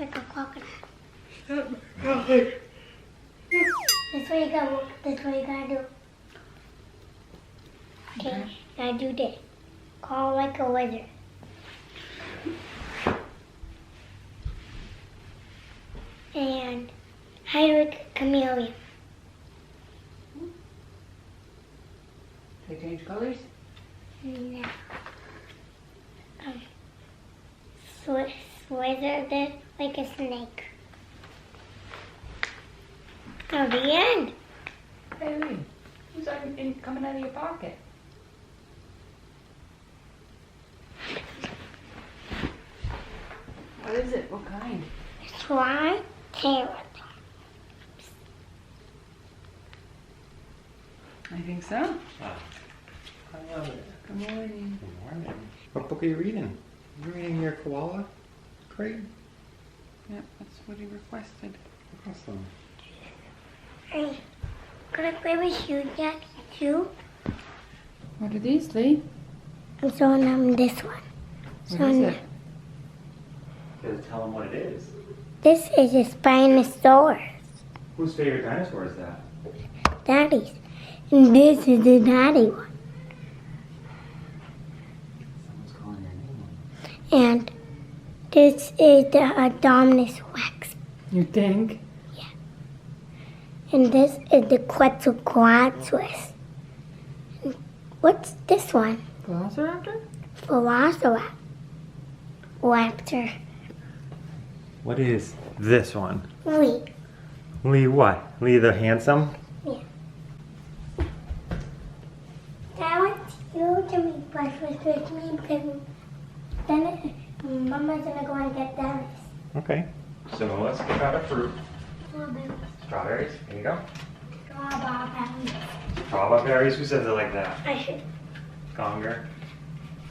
like a crocodile. Okay. That's what you gotta do. Okay, gotta do this. Call like a wizard. And hide like a chameleon. They change colors? No. Wizard it like a snake. Oh, the end. Hey, who's coming out of your pocket? What is it? What kind? Triceratops. I think so. I love it. Good morning. Good morning. What book are you reading? You reading your koala? Great. Yep, that's what he requested. Awesome. Hey, could I play with you yet too? What are these, Lee? I'm showing them this one. What is it? Just tell them what it is. This is a Dinosaur. Whose favorite dinosaur is that? Daddy's. And this is the daddy one. Someone's calling your name. And this is the Adonis wax. You think? And this is the Quetzalcoatlus. What's this one? Velociraptor? Velociraptor. Raptor. What is this one? Wait. Lee what? Lee the handsome? Yeah. I want you to make breakfast with me because then Mama's gonna go and get Dennis. Okay. So let's pick out a fruit. Strawberries. Strawberries. Here you go. Strawberries. Strawberries. Who says it like that? I should. Gonger.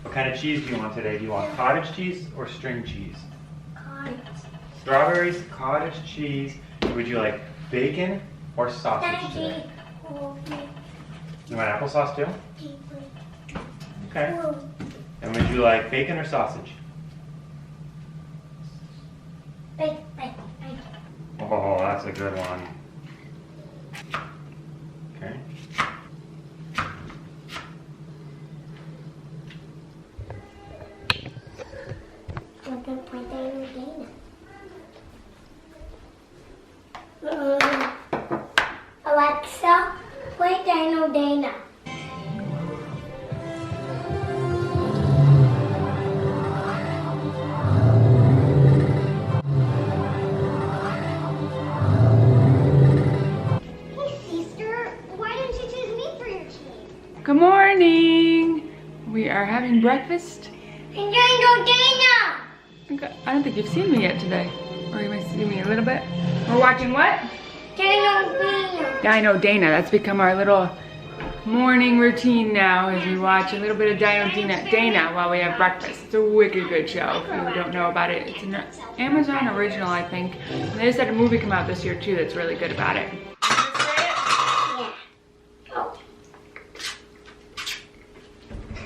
What kind of cheese do you want today? Do you want cottage cheese or string cheese? Cottage. Strawberries, cottage cheese. Would you like bacon or sausage today? You want applesauce too? Okay. And would you like bacon or sausage? Bacon. Oh, that's a good one. Okay. Look at my Dana. Alexa, play Dana. Good morning. We are having breakfast. And Dana. Okay, I don't think you've seen me yet today. Or you might see me a little bit. We're watching what? Dino Dana. That's become our little morning routine now as we watch a little bit of Dana while we have breakfast. It's a wicked good show. If you don't know about it, it's an Amazon original, I think. And they just had a movie come out this year too that's really good about it.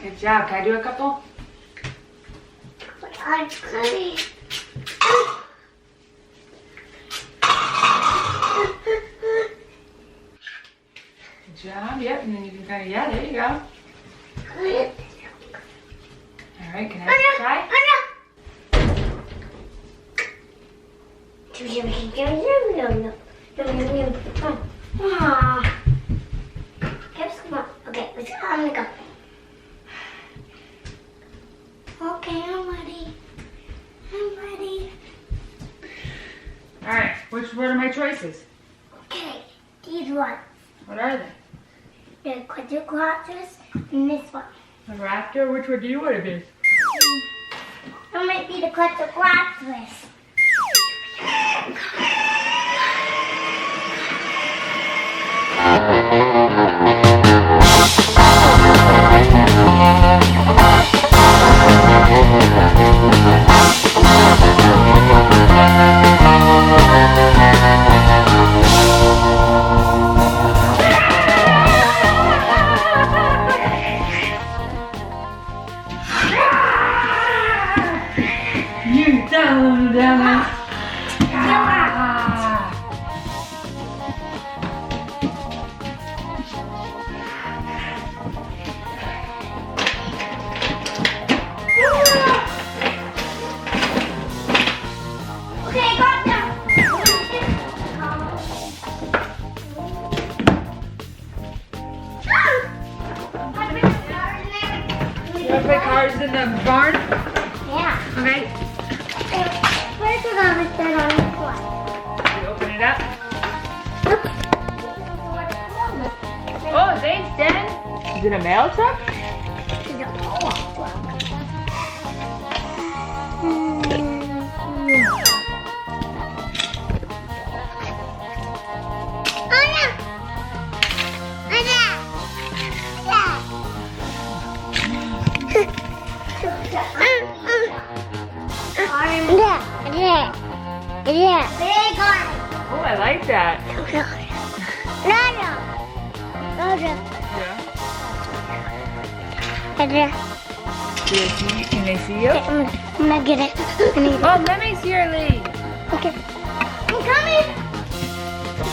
Good job. Can I do a couple? I'm coming. Good job. Yep. And then you can kind of, yeah, there you go. All right. Can I try? Okay, I'm gonna go. Okay, I'm ready. All right. What are my choices? Okay, these ones. What are they? The Quetzalcoatlus and this one. The raptor? Which one do you want to be? That might be the Quetzalcoatlus. You dumb. You wanna play cars in the barn? Yeah. Okay. First we're gonna start on this one. You open it up. Oh, thanks, Dan. Is it a mail truck? Oh, I like that. Yeah. Can they see you? I'm gonna get it. Oh, Lemmy's here, Lee. Okay. I'm coming.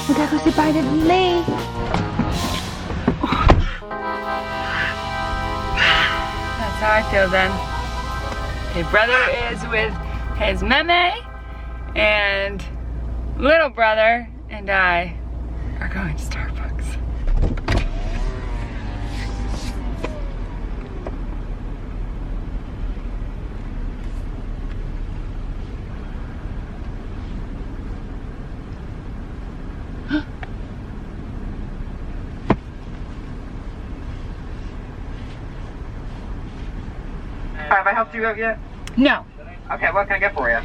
We gotta go say bye to Lee. That's how I feel then. Okay, brother is with his meme, and little brother and I are going to Starbucks. Have I helped you out yet? No. Okay, what can I get for you?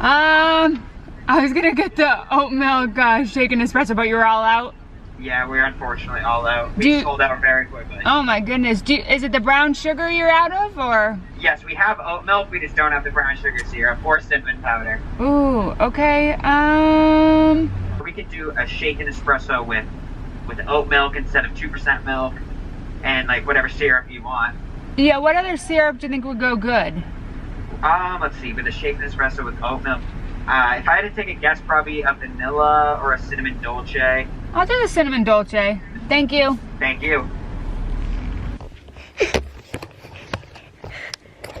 I was gonna get the oat milk shaken espresso, but you're all out. Yeah, we're unfortunately all out. Do We you- sold out very quickly. Oh my goodness. Is it the brown sugar you're out of, or? Yes, we have oat milk, we just don't have the brown sugar syrup or cinnamon powder. Ooh, okay. We could do a shaken espresso with oat milk instead of 2% milk and like whatever syrup you want. Yeah, what other syrup do you think would go good? Let's see, with a shaken espresso with oat milk. If I had to take a guess, probably a vanilla or a cinnamon dolce. I'll do the cinnamon dolce. Thank you. Thank you.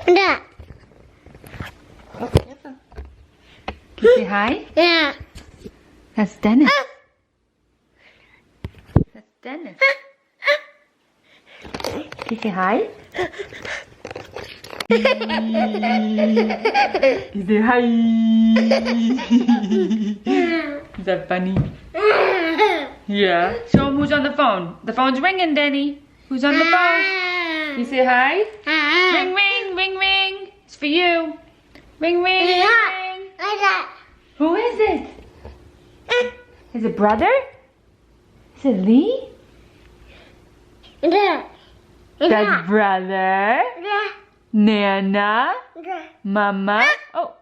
Yeah. Can you say hi? Yeah. That's Dennis. That's Dennis. Can you say hi? You say hi. Is that funny? Yeah. Show him who's on the phone. The phone's ringing, Denny. Who's on the phone? You say hi? Ring, ring, ring, ring. It's for you. Ring, ring, ring. Who is it? Is it brother? Is it Lee? That's brother. Nana. Mama. Oh.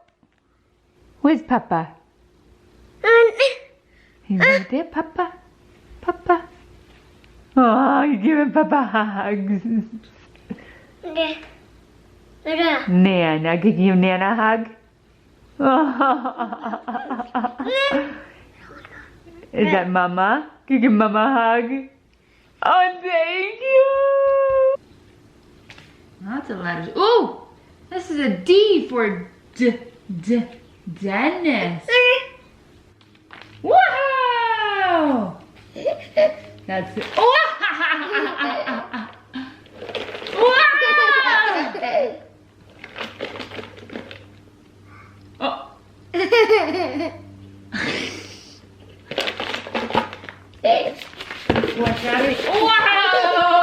Where's Papa? He's right there, Papa. Papa. Oh, you're giving Papa hugs. Nana, give you Nana a hug? Is that Mama? Can you give Mama a hug? Oh, thank you. That's a lot of. Ooh, this is a D for Dennis. Wow! That's it. Wow! Oh. Watch out. Wow!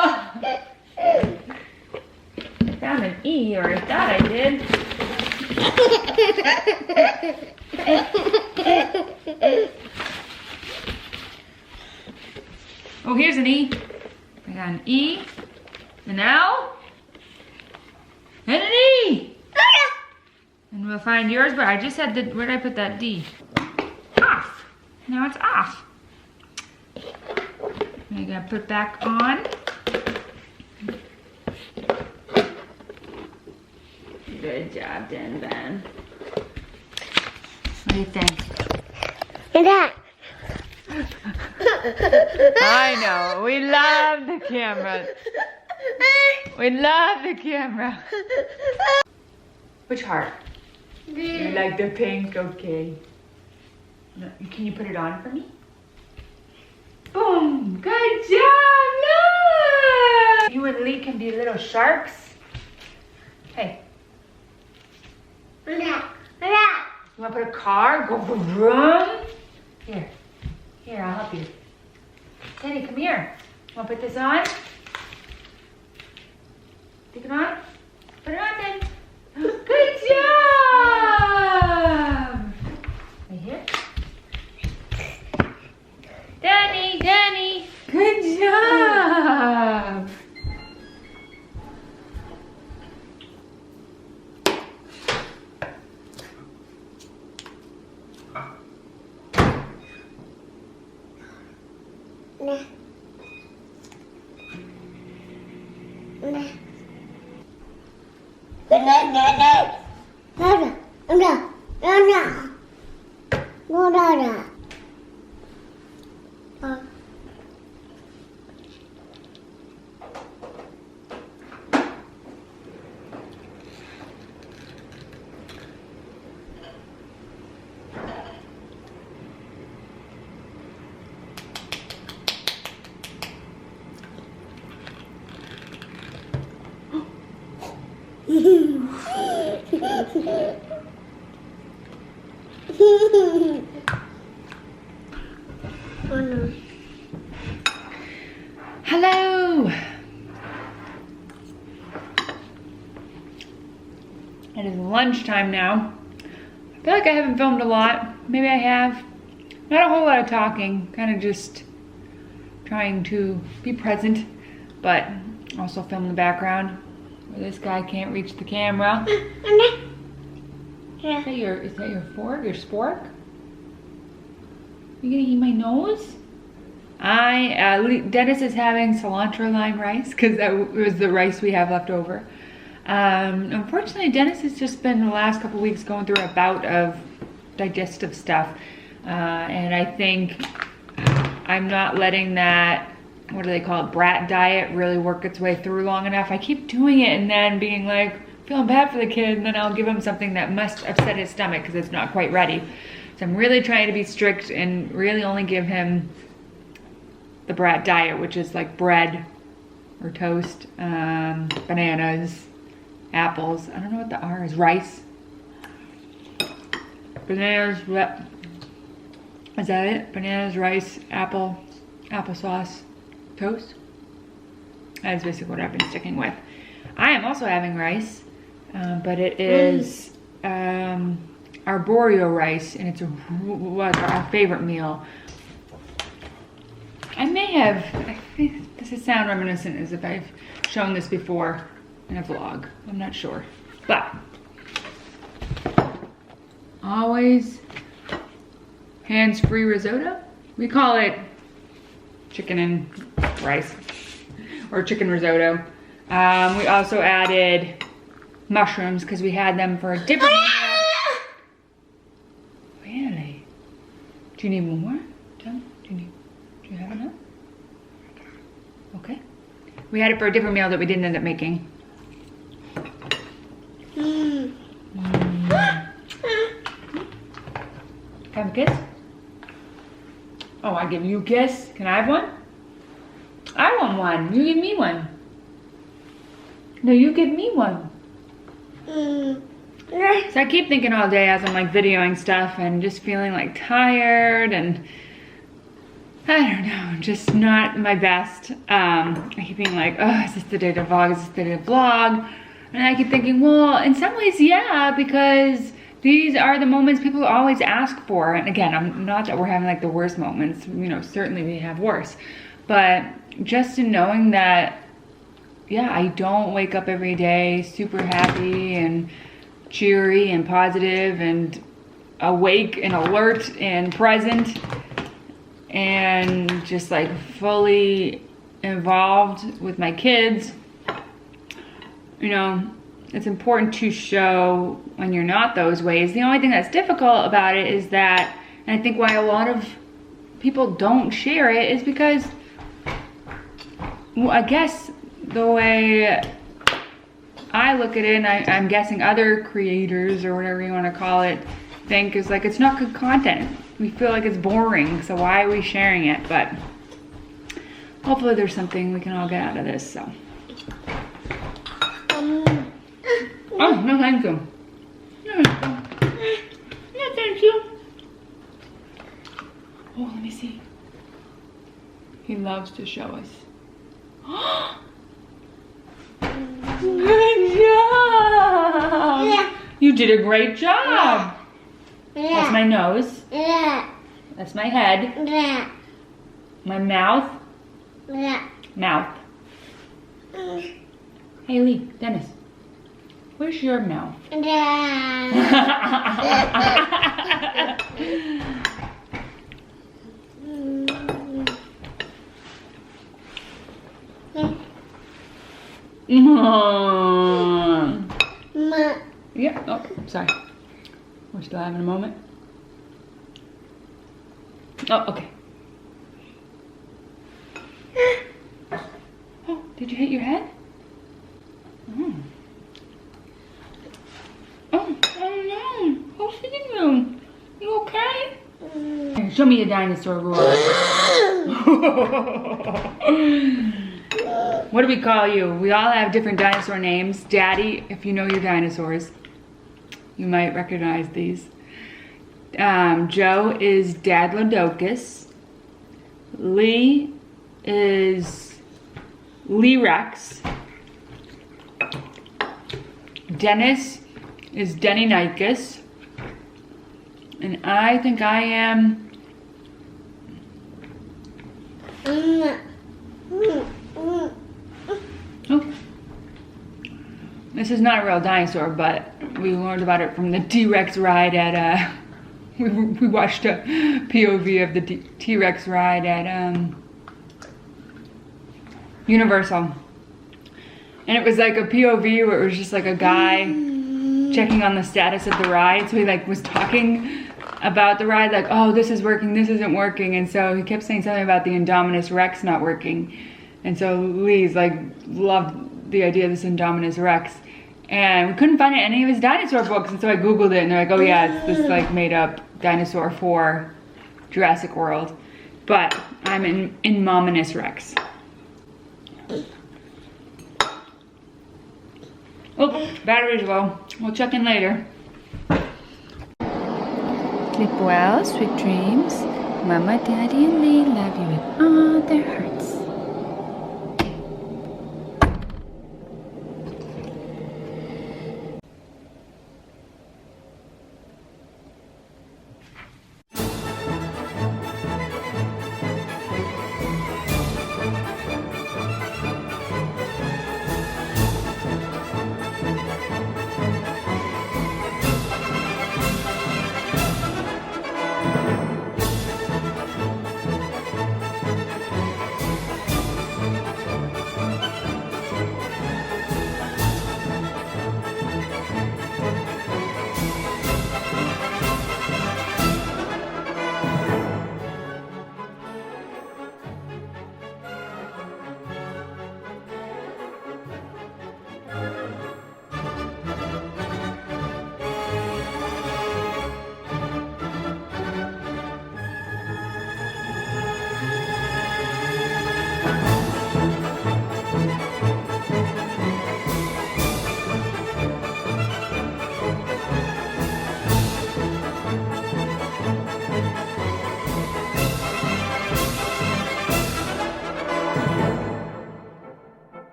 I found an E, or I thought I did. Oh, here's an E. I got an E, an L, and an E. And we'll find yours, but I just had the, where did I put that D? Off. Now it's off. I gotta put it back on. Good job, Dan Van. What do you think? I know, we love the camera. We love the camera. Which heart? You like the pink? Okay. Can you put it on for me? Boom! Good job! Look! You and Lee can be little sharks. Hey, Yeah. you wanna put a car? Go vroom. Here, I'll help you. Teddy, come here. Wanna put this on? Take it on? Put it on then. Good job! Right here. Danny. Good job. Hello. It is lunchtime now. I feel like I haven't filmed a lot. Maybe I have. Not a whole lot of talking. Kind of just trying to be present, but also film the background where this guy can't reach the camera. Is that your fork? Your spork? You gonna eat my nose? Dennis is having cilantro lime rice because that was the rice we have left over. Unfortunately, Dennis has just been the last couple weeks going through a bout of digestive stuff. And I think I'm not letting that, what do they call it, brat diet really work its way through long enough. I keep doing it and then being like, feeling bad for the kid, and then I'll give him something that must upset his stomach because it's not quite ready. So I'm really trying to be strict and really only give him the brat diet, which is like bread or toast, bananas, apples. I don't know what the R is. Rice. Bananas, is that it? Bananas, rice, applesauce, toast. That is basically what I've been sticking with. I am also having rice, but it is arborio rice, and it's our favorite meal. I think this is sound reminiscent as if I've shown this before in a vlog. I'm not sure, but always hands-free risotto. We call it chicken and rice or chicken risotto. We also added mushrooms because we had them for a different meal. Really? Do you need more? Do you have enough? Okay. We had it for a different meal that we didn't end up making. Have a kiss? Oh, I give you a kiss. Can I have one? I want one. You give me one. No, you give me one. So I keep thinking all day as I'm like videoing stuff and just feeling like tired and I don't know, just not my best. I keep being like, oh, is this the day to vlog? Is this the day to vlog? And I keep thinking, well, in some ways, yeah, because these are the moments people always ask for. And again, I'm not that we're having like the worst moments, you know, certainly we have worse. But just in knowing that, yeah, I don't wake up every day super happy and cheery and positive and awake and alert and present and just like fully involved with my kids. You know, it's important to show when you're not those ways. The only thing that's difficult about it is that, and I think why a lot of people don't share it is because, well, I guess the way I look at it, and I'm guessing other creators or whatever you want to call it, think is like, it's not good content. We feel like it's boring, so why are we sharing it? But hopefully there's something we can all get out of this, so. Oh, no thank you. No thank you. No thank you. Oh, let me see. He loves to show us. Good job! You did a great job. That's my nose. That's my head. My mouth. Mouth. Hey Lee, Dennis, where's your mouth? Yeah, oh, sorry. We're still having a moment. Oh, okay. Oh, did you hit your head? Oh. Oh no. Who's hitting you? You okay? Here, show me a dinosaur roar. What do we call you? We all have different dinosaur names. Daddy, if you know your dinosaurs, you might recognize these. Joe is Dadlodocus. Lee is Lee Rex. Dennis is Dennynicus. And I think I am oh. This is not a real dinosaur, but we learned about it from the T-Rex ride at we watched a POV of the T-Rex ride at Universal. And it was like a POV where it was just like a guy checking on the status of the ride. So he like was talking about the ride, like, oh, this is working, this isn't working. And so he kept saying something about the Indominus Rex not working. And so Lee's like loved the idea of this Indominus Rex. And we couldn't find it in any of his dinosaur books. And so I Googled it and they're like, oh yeah, it's this like made up dinosaur for Jurassic World. But I'm in Indominus Rex. Oh, battery's low. We'll check in later. Sleep well, sweet dreams. Mama, Daddy, and Lee love you with all their hearts.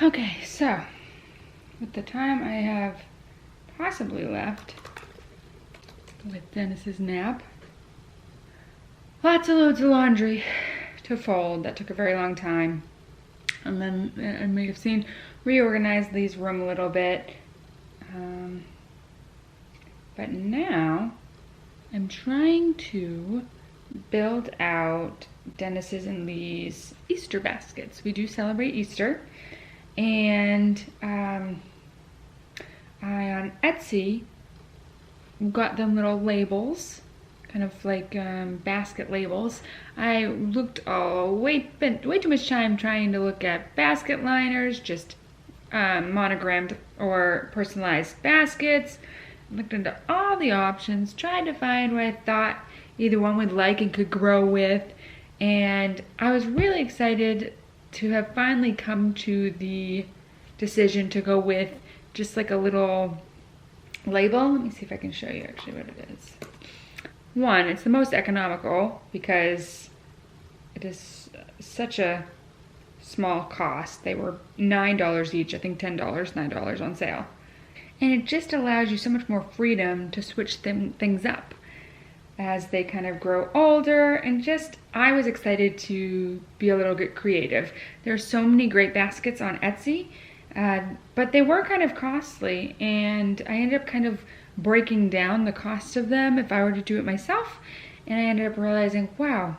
Okay, so with the time I have possibly left with Dennis's nap, lots of loads of laundry to fold. That took a very long time. And then I may have seen reorganize Lee's room a little bit. But now I'm trying to build out Dennis's and Lee's Easter baskets. We do celebrate Easter, and I on Etsy got them little labels, kind of like basket labels. I looked spent way too much time trying to look at basket liners, just monogrammed or personalized baskets. Looked into all the options, tried to find what I thought either one would like and could grow with, and I was really excited to have finally come to the decision to go with just like a little label. Let me see if I can show you actually what it is. One, it's the most economical because it is such a small cost. They were $9 each, I think $10, $9 on sale. And it just allows you so much more freedom to switch things up as they kind of grow older, and just, I was excited to be a little bit creative. There are so many great baskets on Etsy, but they were kind of costly, and I ended up kind of breaking down the cost of them if I were to do it myself, and I ended up realizing, wow,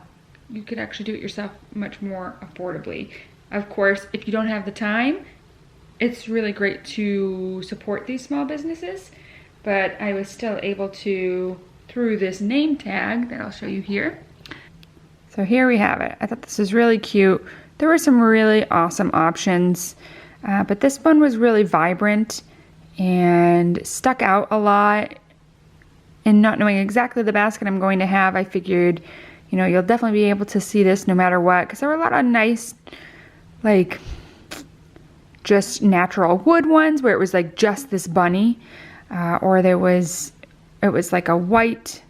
you could actually do it yourself much more affordably. Of course, if you don't have the time, it's really great to support these small businesses, but I was still able to, through this name tag that I'll show you here. So here we have it. I thought this was really cute. There were some really awesome options, but this one was really vibrant and stuck out a lot. And not knowing exactly the basket I'm going to have, I figured, you know, you'll definitely be able to see this no matter what, because there were a lot of nice, like, just natural wood ones where it was like just this bunny, or it was like a white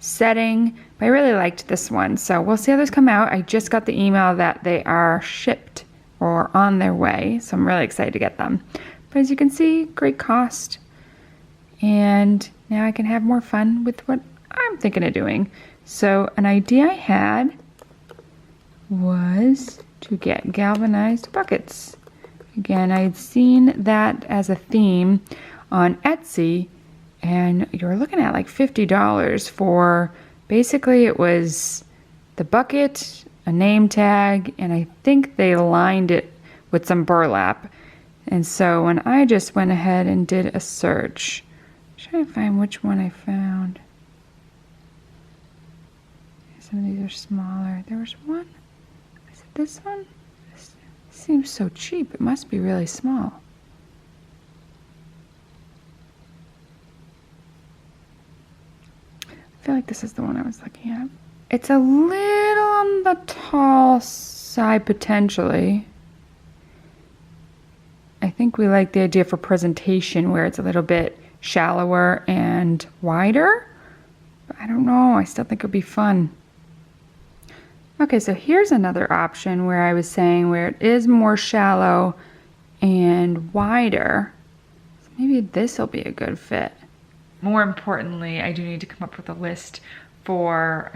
setting, but I really liked this one. So we'll see how those come out. I just got the email that they are shipped or on their way, so I'm really excited to get them. But as you can see, great cost, and now I can have more fun with what I'm thinking of doing. So an idea I had was to get galvanized buckets. Again, I had seen that as a theme on Etsy, and you were looking at like $50 for, basically it was the bucket, a name tag, and I think they lined it with some burlap. And so when I just went ahead and did a search, trying to find which one I found. Some of these are smaller. There was one. Is it this one? This seems so cheap. It must be really small. I feel like this is the one I was looking at. It's a little on the tall side potentially. I think we like the idea for presentation where it's a little bit shallower and wider. But I don't know, I still think it would be fun. Okay, so here's another option where I was saying where it is more shallow and wider. So maybe this will be a good fit. More importantly, I do need to come up with a list for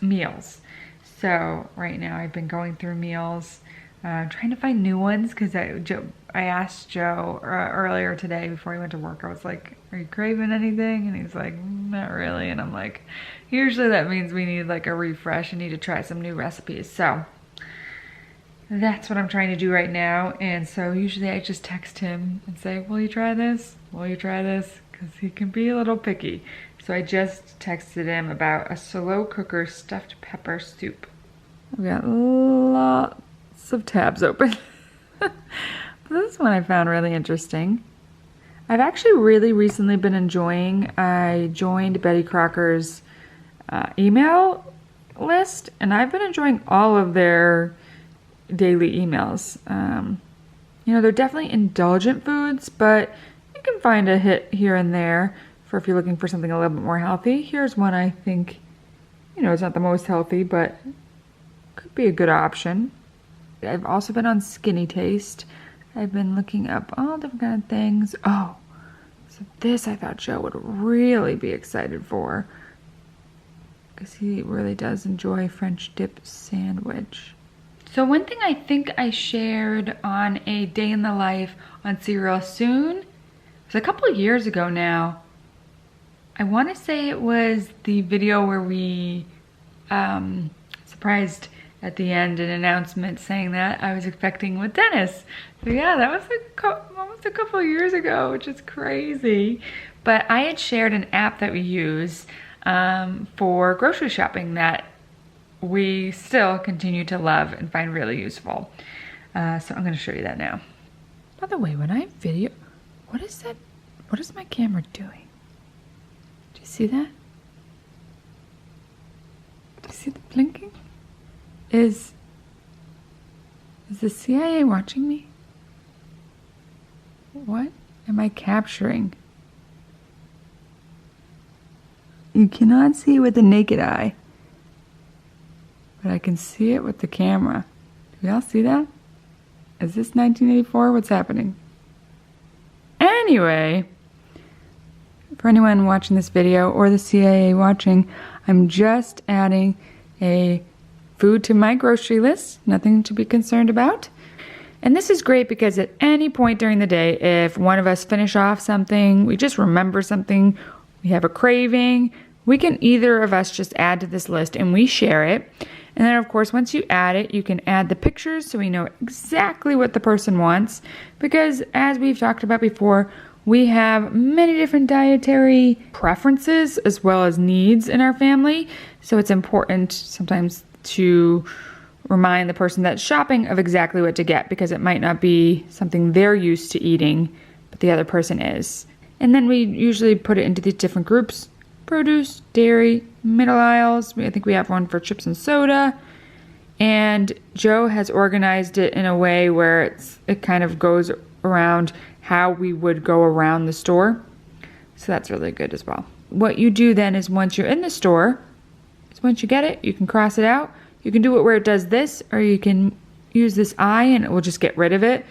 meals. So right now I've been going through meals, trying to find new ones, because I asked Joe earlier today before he went to work. I was like, are you craving anything? And he's like, not really. And I'm like, usually that means we need like a refresh and need to try some new recipes. So that's what I'm trying to do right now. And so usually I just text him and say, will you try this? Will you try this? Because he can be a little picky. So I just texted him about a slow cooker stuffed pepper soup. We got lots of tabs open. This one I found really interesting. I've actually really recently been enjoying, I joined Betty Crocker's email list, and I've been enjoying all of their daily emails. You know, they're definitely indulgent foods, but you can find a hit here and there for if you're looking for something a little bit more healthy. Here's one I think, you know, it's not the most healthy, but could be a good option. I've also been on Skinny Taste. I've been looking up all different kind of things. Oh, so this I thought Joe would really be excited for, because he really does enjoy French dip sandwich. So one thing I think I shared on a day in the life on Cereal Soon, it was a couple of years ago now. I want to say it was the video where we surprised at the end an announcement saying that I was expecting with Dennis. So yeah, that was almost a couple of years ago, which is crazy. But I had shared an app that we use for grocery shopping that we still continue to love and find really useful. So I'm gonna show you that now. By the way, when I video, what is that? What is my camera doing? Do you see that? Do you see the blinking? Is the CIA watching me? What am I capturing? You cannot see it with the naked eye, but I can see it with the camera. Do y'all see that? Is this 1984? What's happening? Anyway, for anyone watching this video or the CIA watching, I'm just adding a food to my grocery list, nothing to be concerned about. And this is great because at any point during the day, if one of us finish off something, we just remember something, we have a craving, we can either of us just add to this list and we share it. And then of course, once you add it, you can add the pictures so we know exactly what the person wants. Because as we've talked about before, we have many different dietary preferences as well as needs in our family. So it's important sometimes to remind the person that's shopping of exactly what to get, because it might not be something they're used to eating, but the other person is. And then we usually put it into these different groups: produce, dairy, middle aisles. I think we have one for chips and soda. And Joe has organized it in a way where it kind of goes around how we would go around the store. So that's really good as well. What you do then is once you're in the store, once you get it, you can cross it out. You can do it where it does this, or you can use this eye and it will just get rid of it.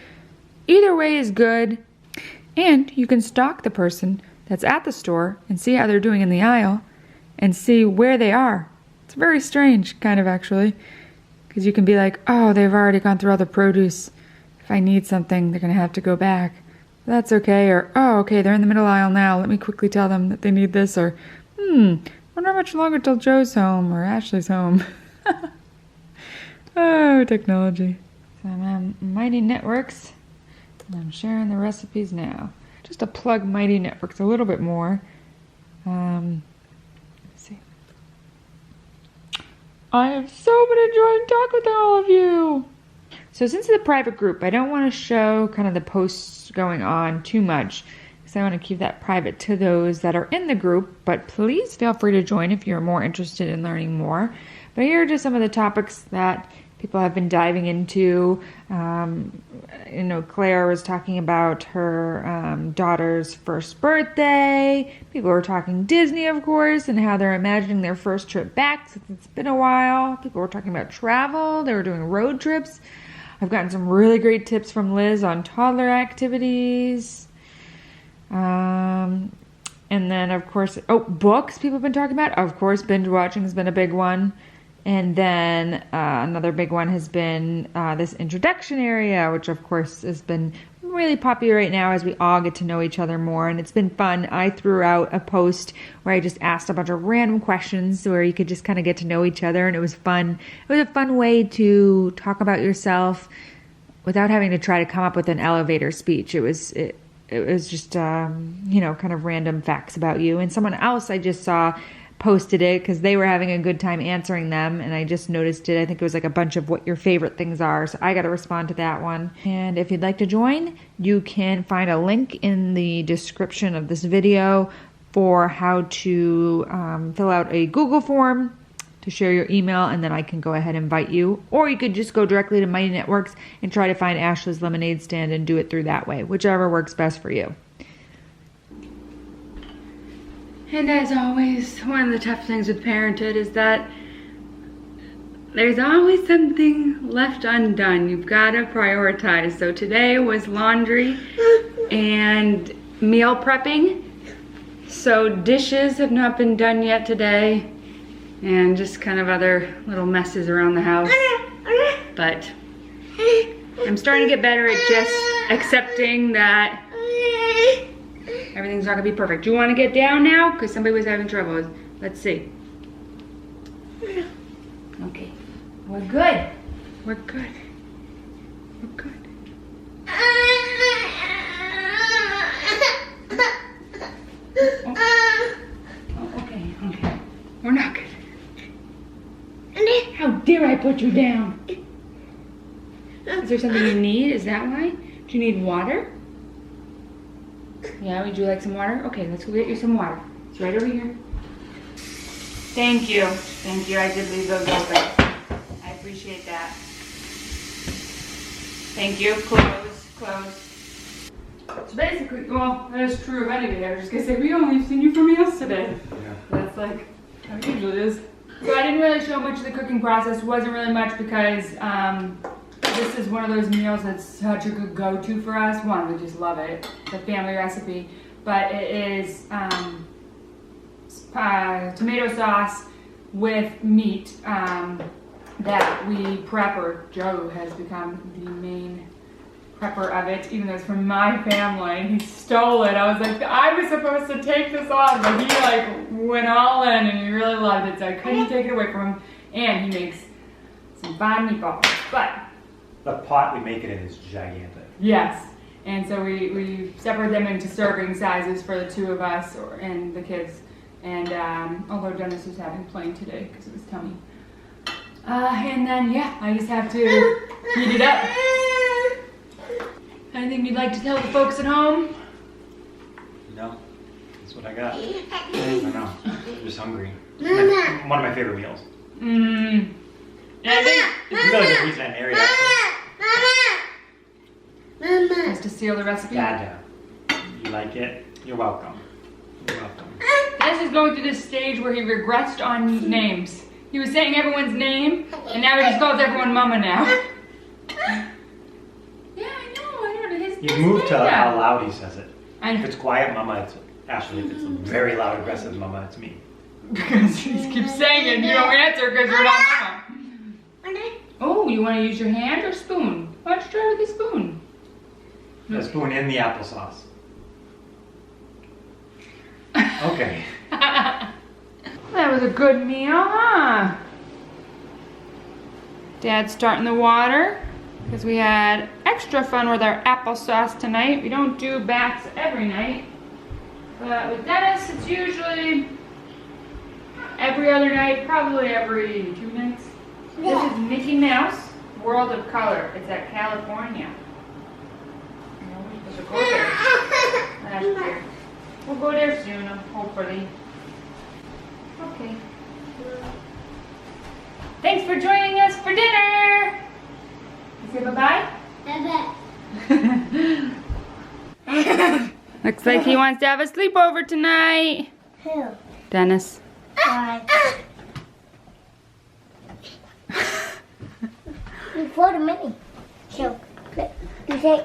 Either way is good. And you can stalk the person that's at the store and see how they're doing in the aisle and see where they are. It's very strange, kind of actually, because you can be like, oh, they've already gone through all the produce. If I need something, they're gonna have to go back. That's okay. Or, oh, okay, they're in the middle aisle now. Let me quickly tell them that they need this. Or, wonder how much longer till Joe's home or Ashley's home. Oh, technology. So I'm on Mighty Networks, and I'm sharing the recipes now. Just to plug Mighty Networks a little bit more. Let's see. I have so been enjoying talking with all of you. So since it's a private group, I don't want to show kind of the posts going on too much, because I want to keep that private to those that are in the group. But please feel free to join if you're more interested in learning more. But here are just some of the topics that people have been diving into. Claire was talking about her daughter's first birthday. People were talking Disney, of course, and how they're imagining their first trip back since it's been a while. People were talking about travel. They were doing road trips. I've gotten some really great tips from Liz on toddler activities. And then, of course, books people have been talking about. Of course, binge watching has been a big one. And then another big one has been this introduction area, which of course has been really popular right now as we all get to know each other more. And it's been fun. I threw out a post where I just asked a bunch of random questions where you could just kind of get to know each other. And it was fun. It was a fun way to talk about yourself without having to try to come up with an elevator speech. It was just, kind of random facts about you. And someone else I just saw posted it because they were having a good time answering them, and I just noticed it. I think it was like a bunch of what your favorite things are, so I got to respond to that one. And if you'd like to join, you can find a link in the description of this video for how to fill out a Google form to share your email, and then I can go ahead and invite you. Or you could just go directly to Mighty Networks and try to find Ashley's Lemonade Stand and do it through that way, whichever works best for you. And as always, one of the tough things with parenthood is that there's always something left undone. You've got to prioritize. So today was laundry and meal prepping. So dishes have not been done yet today, and just kind of other little messes around the house. But I'm starting to get better at just accepting that everything's not gonna be perfect. Do you want to get down now? Because somebody was having trouble. Let's see. Okay. We're good. We're good. We're good. Oh, okay, okay. We're not good. How dare I put you down? Is there something you need? Is that why? Do you need water? Yeah, would you like some water? Okay, let's go get you some water. It's right over here. Thank you. Thank you. I did leave those open. I appreciate that. Thank you. Close. Close. So basically, well, that is true of anybody. I was just gonna say, we only seen you for meals today. Yeah. That's like how it usually is. So I didn't really show much of the cooking process. Wasn't really much because this is one of those meals that's such a good go-to for us. One, we just love it. It's a family recipe. But it is tomato sauce with meat that we prep, or Joe has become the main prepper of it, even though it's from my family. He stole it. I was like, I was supposed to take this on, but he like went all in and he really loved it, so I couldn't take it away from him. And he makes some fine meatballs. But The pot we make it in is gigantic. yes, and so we separate them into serving sizes for the two of us and the kids. And although Dennis is having plain today because of his tummy. And then yeah, I just have to heat it up. Anything you'd like to tell the folks at home? No, that's what I got. I don't know. I'm just hungry. It's one of my favorite meals. Mmm. I think It's really the reason I married actually. just to seal the recipe. Dada. You like it? You're welcome. You're welcome. Dennis is going through this stage where he regressed on names. He was saying everyone's name, and now he just calls everyone Mama now. Yeah, I know. You moved to how loud he says it. I know. If it's quiet, Mama, it's Ashley. If it's a very loud, aggressive, Mama, it's me. Because he keeps saying it and you don't answer because you're not Mama. Oh, you want to use your hand or spoon? Why don't you try with the spoon? The spoon in the applesauce. Okay. That was a good meal, huh? Dad's starting the water because we had extra fun with our applesauce tonight. We don't do baths every night, but with Dennis, it's usually every other night, probably every 2 minutes. This is Mickey Mouse World of Color. It's at California. You know, we're supposed to go there last year. We'll go there soon, hopefully. Okay. Thanks for joining us for dinner. Say bye-bye. Bye-bye. Looks like he wants to have a sleepover tonight. Who? Dennis. Why? Before the mini. So, you say,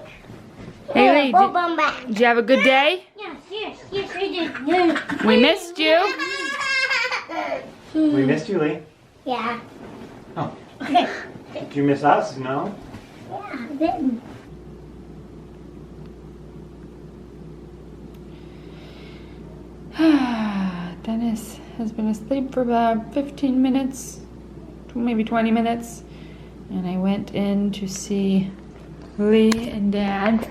Hey, Lee, hold on back. did you have a good day? Yes, I did. Yes. We missed you. We missed you, Lee. Yeah. Oh. Did you miss us? No? Yeah, I didn't. Dennis has been asleep for about 15 minutes, maybe 20 minutes. And I went in to see Lee and Dad.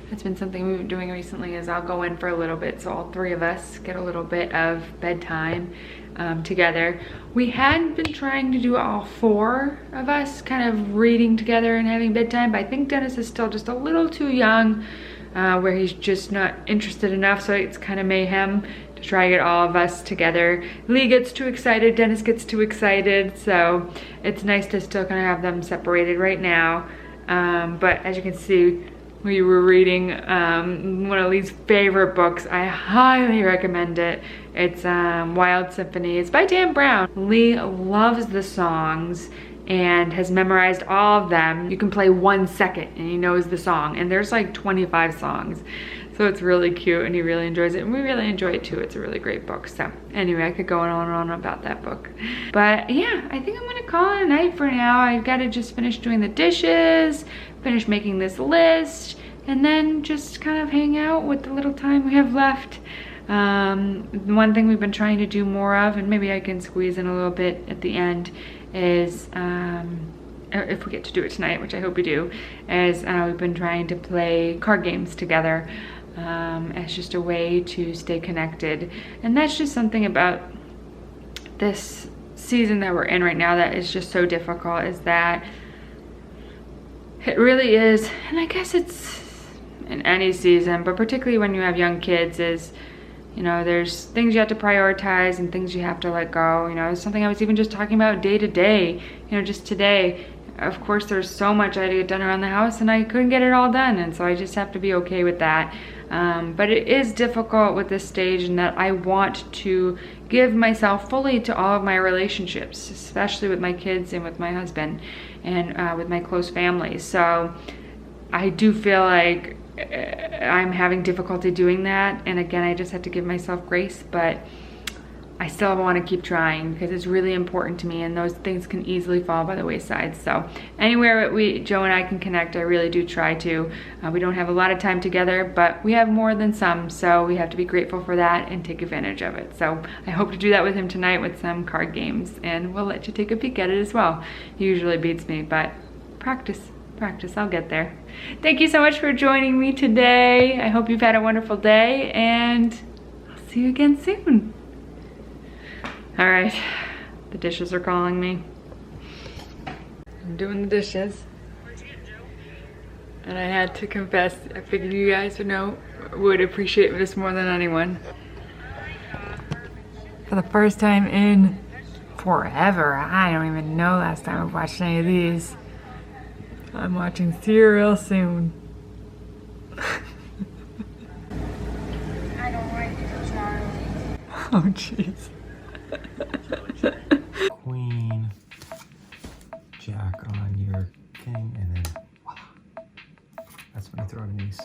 That's been something we've been doing recently, is I'll go in for a little bit so all three of us get a little bit of bedtime together. We had been trying to do all four of us kind of reading together and having bedtime, but I think Dennis is still just a little too young where he's just not interested enough, so it's kind of mayhem to try to get all of us together. Lee gets too excited, Dennis gets too excited, so it's nice to still kind of have them separated right now. But as you can see, we were reading one of Lee's favorite books. I highly recommend it. It's Wild Symphony. It's by Dan Brown. Lee loves the songs and has memorized all of them. You can play 1 second and he knows the song, and there's like 25 songs. So it's really cute and he really enjoys it, and we really enjoy it too. It's a really great book. So anyway, I could go on and on about that book. But yeah, I think I'm gonna call it a night for now. I've gotta just finish doing the dishes, finish making this list, and then just kind of hang out with the little time we have left. One thing we've been trying to do more of, and maybe I can squeeze in a little bit at the end, is, if we get to do it tonight, which I hope we do, is we've been trying to play card games together as just a way to stay connected. And that's just something about this season that we're in right now that is just so difficult, is that it really is, and I guess it's in any season, but particularly when you have young kids, is, you know, there's things you have to prioritize and things you have to let go. You know, it's something I was even just talking about day to day, you know, just today. Of course, there's so much I had to get done around the house and I couldn't get it all done, and so I just have to be okay with that. But it is difficult with this stage in that I want to give myself fully to all of my relationships, especially with my kids and with my husband and with my close family. So I do feel like I'm having difficulty doing that, and again, I just have to give myself grace, but I still want to keep trying because it's really important to me, and those things can easily fall by the wayside. So anywhere Joe and I can connect, I really do try to. We don't have a lot of time together, but we have more than some, so we have to be grateful for that and take advantage of it. So I hope to do that with him tonight with some card games, and we'll let you take a peek at it as well. He usually beats me, but practice, I'll get there. Thank you so much for joining me today. I hope you've had a wonderful day, and I'll see you again soon. All right, the dishes are calling me. I'm doing the dishes. And I had to confess, I figured you guys would appreciate this more than anyone. For the first time in forever, I don't even know last time I've watched any of these. I'm watching Serial soon. I don't like Charlie. Oh, jeez. Queen, Jack on your king, and then wow. That's when you throw an ace.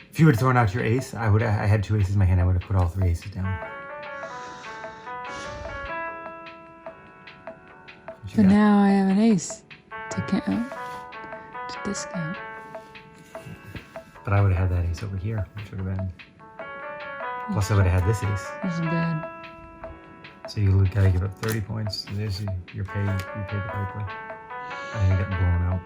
If you would have thrown out your ace, I had 2 aces in my hand, I would have put all 3 aces down. So now I have an ace to count, to discount. But I would have had that ace over here, which would have been. Plus, I would have had this ace. This is bad. So you gotta give up 30 points. This you're paid. You paid the piper. And you get blown out.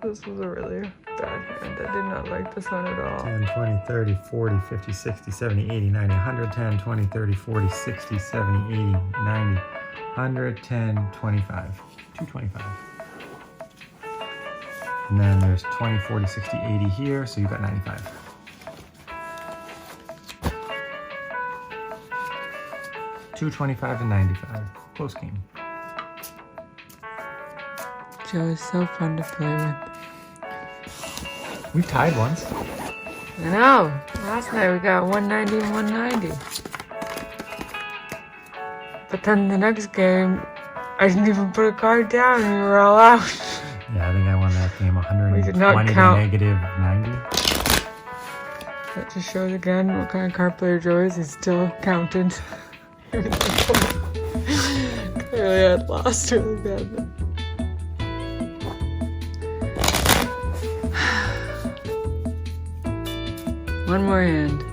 This was a really bad hand. I did not like this one at all. 10, 20, 30, 40, 50, 60, 70, 80, 90, 110, 20, 30, 40, 60, 70, 80, 90, 110, 25. 225. And then there's 20, 40, 60, 80 here, so you got 95. $225 and 95. Close game. Joe is so fun to play with. We've tied once. I know. Last night we got 190 and 190. But then the next game, I didn't even put a card down and we were all out. Yeah, I think I won that game 120 We did not count. to negative 90. That just shows again what kind of card player Joe is. He's still counted. Clearly I had lost really bad. One more hand.